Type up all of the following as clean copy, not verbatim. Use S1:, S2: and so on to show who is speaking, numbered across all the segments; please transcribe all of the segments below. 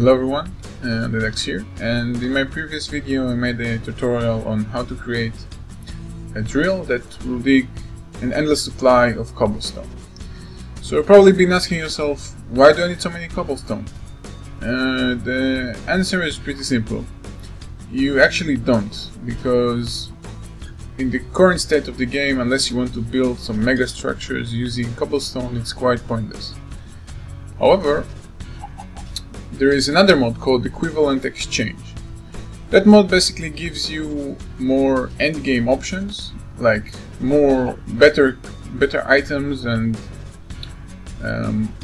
S1: Hello everyone, Lex here, and in my previous video I made a tutorial on how to create a drill that will dig an endless supply of cobblestone. So you've probably been asking yourself, why do I need so many cobblestone? The answer is pretty simple. You actually don't, because in the current state of the game, unless you want to build some mega structures using cobblestone, it's quite pointless. However, there is another mod called Equivalent Exchange. That mod basically gives you more endgame options, like better items and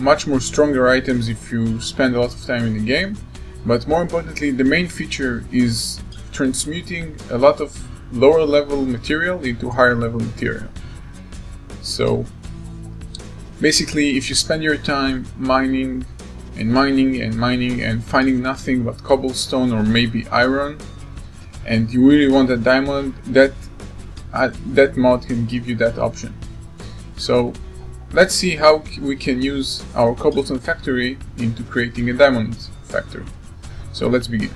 S1: much more stronger items if you spend a lot of time in the game. But more importantly, the main feature is transmuting a lot of lower level material into higher level material. So basically, if you spend your time mining and finding nothing but cobblestone or maybe iron, and you really want a diamond, that mod can give you that option. So let's see how we can use our cobblestone factory into creating a diamond factory. So let's begin.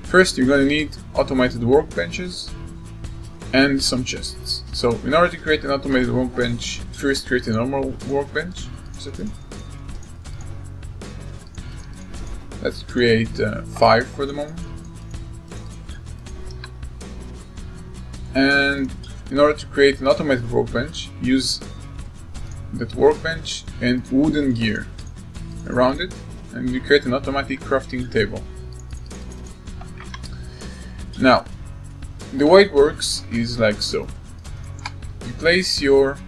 S1: First, you're going to need automated workbenches and some chests. So in order to create an automated workbench, first create a normal workbench. Let's create 5 for the moment. And in order to create an automated workbench, use that workbench and wooden gear around it, and you create an automatic crafting table. Now, the way it works is like so. You place your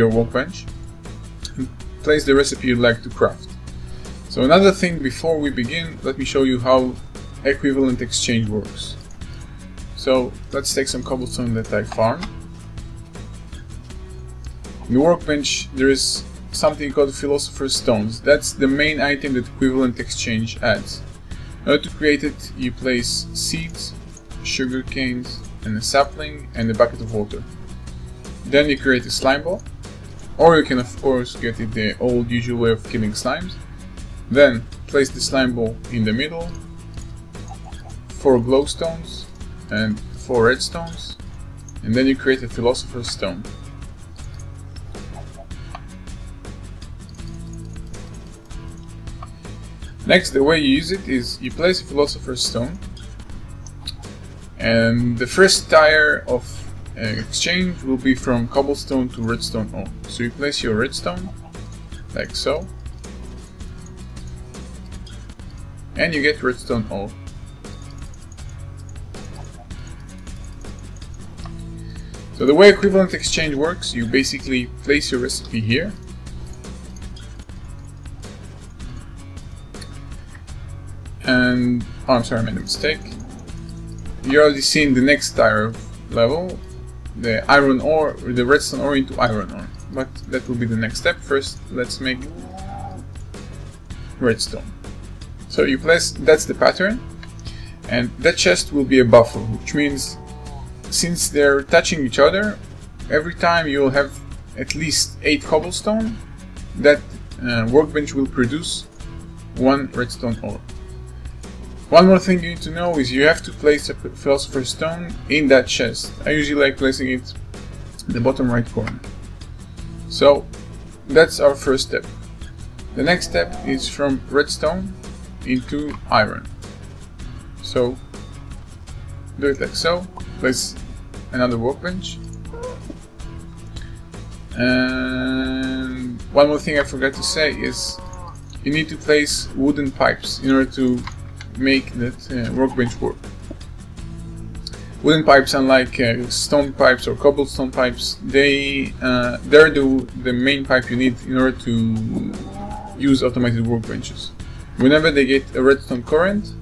S1: workbench, and place the recipe you'd like to craft. So another thing before we begin, let me show you how Equivalent Exchange works. So let's take some cobblestone that I farmed. In the workbench there is something called Philosopher Stones. That's the main item that Equivalent Exchange adds. In order to create it, you place seeds, sugar canes, and a sapling, and a bucket of water. Then you create a slime ball, or you can of course get it the old usual way of killing slimes. Then place the slime ball in the middle, 4 glowstones and 4 redstones, and then you create a Philosopher's Stone. Next, the way you use it is you place a Philosopher's Stone, and the first tier of exchange will be from cobblestone to redstone ore. So you place your redstone like so, and you get redstone ore. So the way Equivalent Exchange works, you basically place your recipe here, and oh, I'm sorry, I made a mistake. You already seen the next tier level, the iron ore, or the redstone ore into iron ore, but that will be the next step. First, let's make redstone. So you place, that's the pattern, and that chest will be a buffer, which means since they're touching each other, every time you'll have at least 8 cobblestone, that workbench will produce 1 redstone ore. One more thing you need to know is you have to place a Philosopher's Stone in that chest. I usually like placing it in the bottom right corner. So that's our first step. The next step is from redstone into iron. So do it like so. Place another workbench. And one more thing I forgot to say is you need to place wooden pipes in order to make that workbench work. Wooden pipes, unlike stone pipes or cobblestone pipes, they're the main pipe you need in order to use automated workbenches. Whenever they get a redstone current,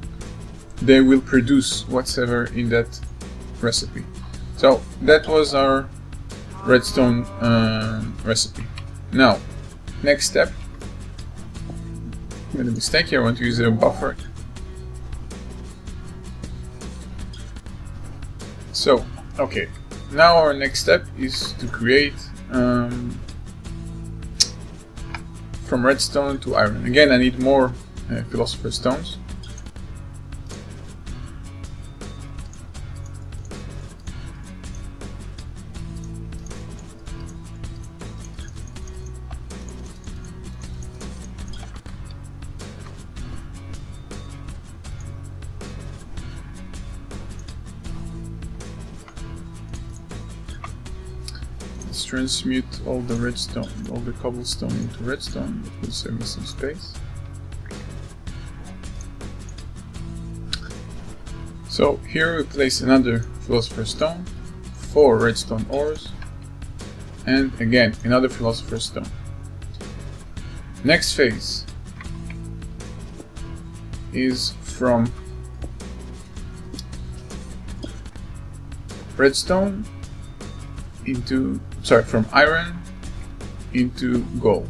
S1: they will produce whatever in that recipe. So that was our redstone recipe. Now, next step. I made a mistake here, I want to use a buffer. So, okay, now our next step is to create from redstone to iron. Again, I need more Philosopher Stones. Let's transmute all the redstone, all the cobblestone into redstone. That will save me some space. So here we place another Philosopher Stone, 4 redstone ores, and again another Philosopher Stone. Next phase is from redstone into, from iron into gold.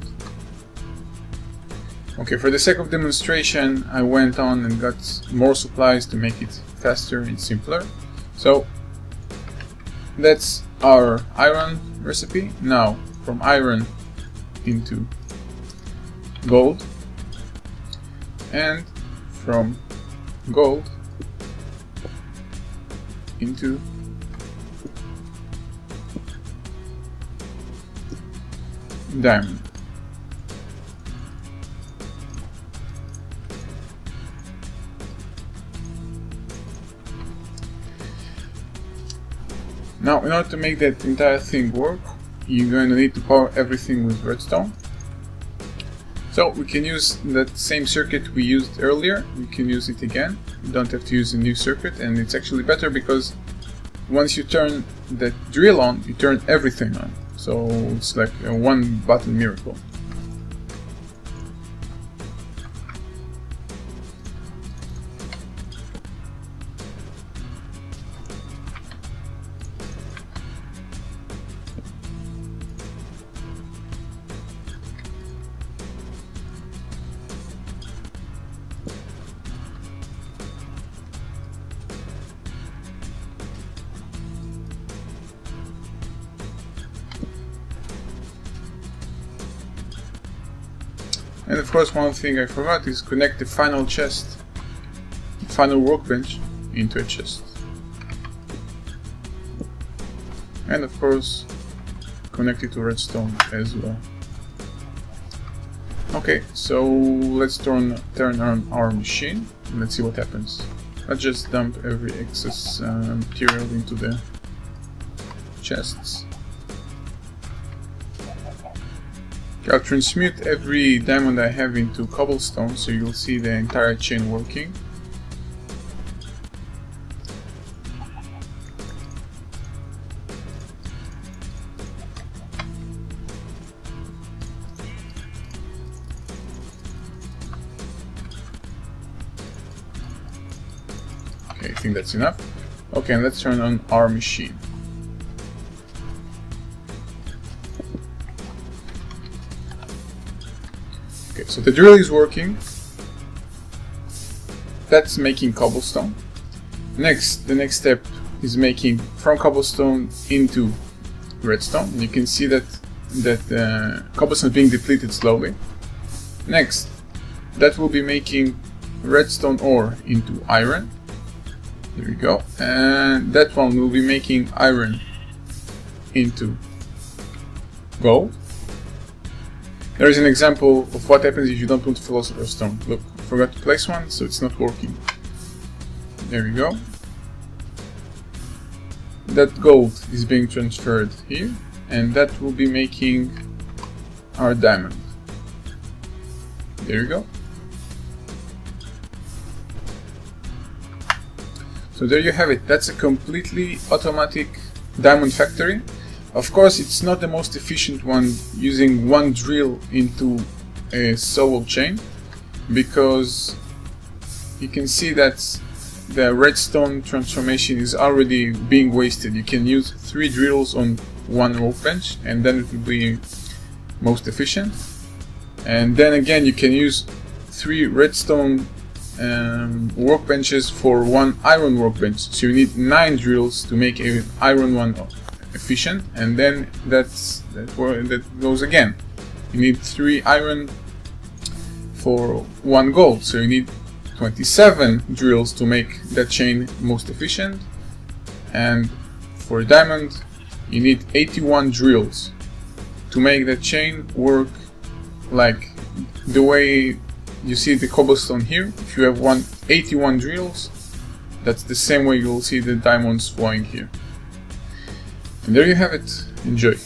S1: Okay, for the sake of demonstration, I went on and got more supplies to make it faster and simpler. So that's our iron recipe. Now from iron into gold, and from gold into diamond. Now, in order to make that entire thing work, you're going to need to power everything with redstone. So we can use that same circuit we used earlier. We can use it again. You don't have to use a new circuit, and it's actually better because once you turn that drill on, you turn everything on. So it's like a one button miracle. And of course, one thing I forgot is connect the final chest, final workbench into a chest. And of course, connect it to redstone as well. Okay, so let's turn on our machine and let's see what happens. Let's just dump every excess material into the chests. I'll transmute every diamond I have into cobblestone, so you'll see the entire chain working. Okay, I think that's enough. Okay, and let's turn on our machine. Okay, so the drill is working. That's making cobblestone. Next, the next step is making from cobblestone into redstone. And you can see that cobblestone is being depleted slowly. Next, that will be making redstone ore into iron. There we go. And that one will be making iron into gold. There is an example of what happens if you don't put Philosopher Stone. Look, I forgot to place one, so it's not working. There we go. That gold is being transferred here, and that will be making our diamond. There you go. So there you have it. That's a completely automatic diamond factory. Of course, it's not the most efficient one using one drill into a solo chain, because you can see that the redstone transformation is already being wasted. You can use 3 drills on one workbench and then it will be most efficient. And then again, you can use 3 redstone workbenches for one iron workbench. So you need 9 drills to make an iron one efficient, and then that goes again. You need 3 iron for 1 gold, so you need 27 drills to make that chain most efficient, and for a diamond you need 81 drills to make that chain work like the way you see the cobblestone here. If you have 81 drills, that's the same way you'll see the diamonds flowing here. And there you have it. Enjoy.